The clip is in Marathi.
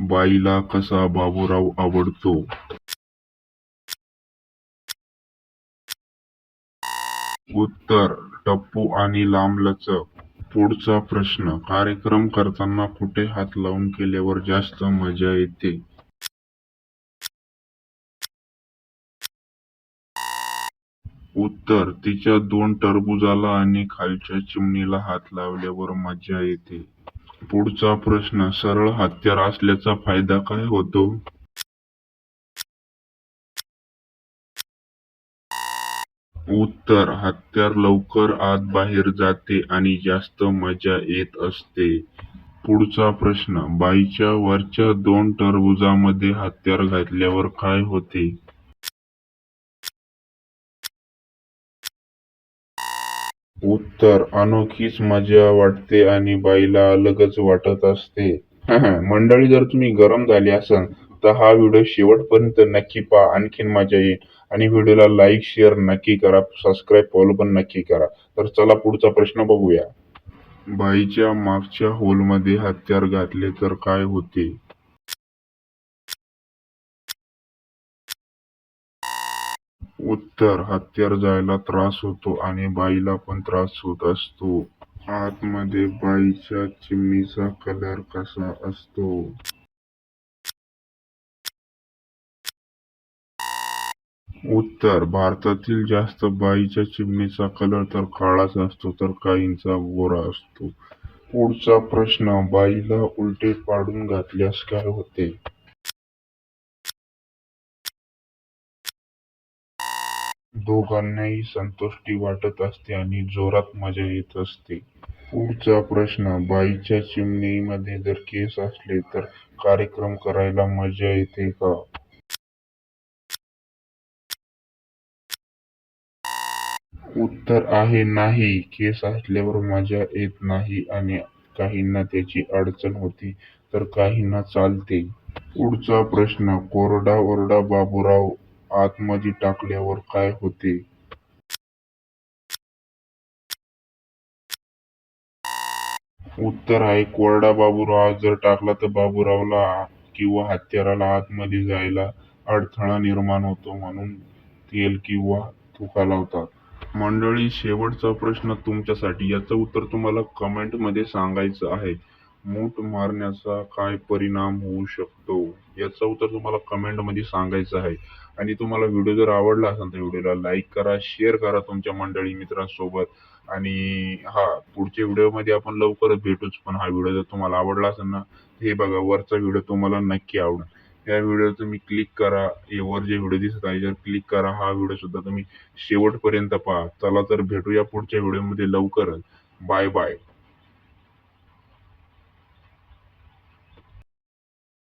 बाईला कसा बाबूराव आवडतो? उत्तर: टप्पू आणि लांबलचक. पुढचा प्रश्न: कार्यक्रम करताना कुठे हात लावून केल्यावर जास्त मजा येते? उत्तर: तिच्या दोन टरबुजाला आणि खालच्या चिमणीला हात लावल्यावर मजा येते. पुढचा प्रश्न: सरळ हत्यार असल्याचा फायदा काय होतो? उत्तर: हत्यार लवकर आत बाहेर जाते आणि जास्त मजा येत असते. पुढचा प्रश्न: बाईच्या वरच्या दोन टरबुजामध्ये हत्यार घातल्यावर काय होते? उत्तर: अनोखीच मजा वाटते आणि बाईला अलगच वाटत असते. मंडळी, जर तुम्ही गरम झाले असाल तर हा व्हिडिओ शेवटपर्यंत नक्की पहा, आणखीन मजा येईल. आणि व्हिडिओला लाईक शेअर नक्की करा, सबस्क्राईब फॉलो पण नक्की करा. तर चला पुढचा प्रश्न बघूया. बाईच्या मागच्या होलमध्ये हत्यार घातले तर काय होते? उत्तर: हत्यार जायला त्रास होतो आणि बाईला पण त्रास होत असतो. आतमध्ये बाईच्या चिमणीचा कलर कसा असतो? उत्तर: भारतातील जास्त बाईच्या चिमणीचा कलर तर काळाच असतो तर काहींचा गोरा असतो. पुढचा प्रश्न: बाईला उलटे पाडून घातल्यास काय होते? दोघांनाही संतुष्टी वाटत असते आणि जोरात मजा येत असते. पुढचा प्रश्न: बाईच्या चिमणीमध्ये जर केस असले तर कार्यक्रम करायला मजा येते का? उत्तर आहे नाही. केस असल्यावर मजा येत नाही आणि काहींना त्याची अडचण होते तर काहींना चालते. पुढचा प्रश्न: कोरडा ओरडा बाबूराव आतमध्ये टाकल्यावर काय होते? उत्तर आहे कोरडा बाबूराव जर टाकला तर बाबूरावला किंवा हत्याराला आतमध्ये जायला अडथळा निर्माण होतो, म्हणून तेल किंवा तुका लावतात. मंडळी, शेवटचा प्रश्न तुमच्यासाठी. याचं उत्तर तुम्हाला कमेंट मध्ये सांगायचं आहे. मूठ मारण्याचा काय परिणाम होऊ शकतो? याचं उत्तर तुम्हाला कमेंट मध्ये सांगायचं आहे. आणि तुम्हाला व्हिडिओ जर आवडला असेल तर व्हिडिओला लाईक करा, शेअर करा तुमच्या मंडळी मित्रांसोबत. आणि हा, पुढच्या व्हिडिओमध्ये आपण लवकरच भेटूच. पण हा व्हिडिओ जर तुम्हाला आवडला असेल ना, हे बघा वरचा व्हिडिओ तुम्हाला नक्की आवडेल. या व्हिडिओ तुम्ही क्लिक करा, वर जे व्हिडिओ दिसत आहे यावर क्लिक करा. हा व्हिडिओ सुद्धा तुम्ही शेवटपर्यंत पहा. चला तर भेटूया पुढच्या व्हिडिओमध्ये लवकरच. Bye bye.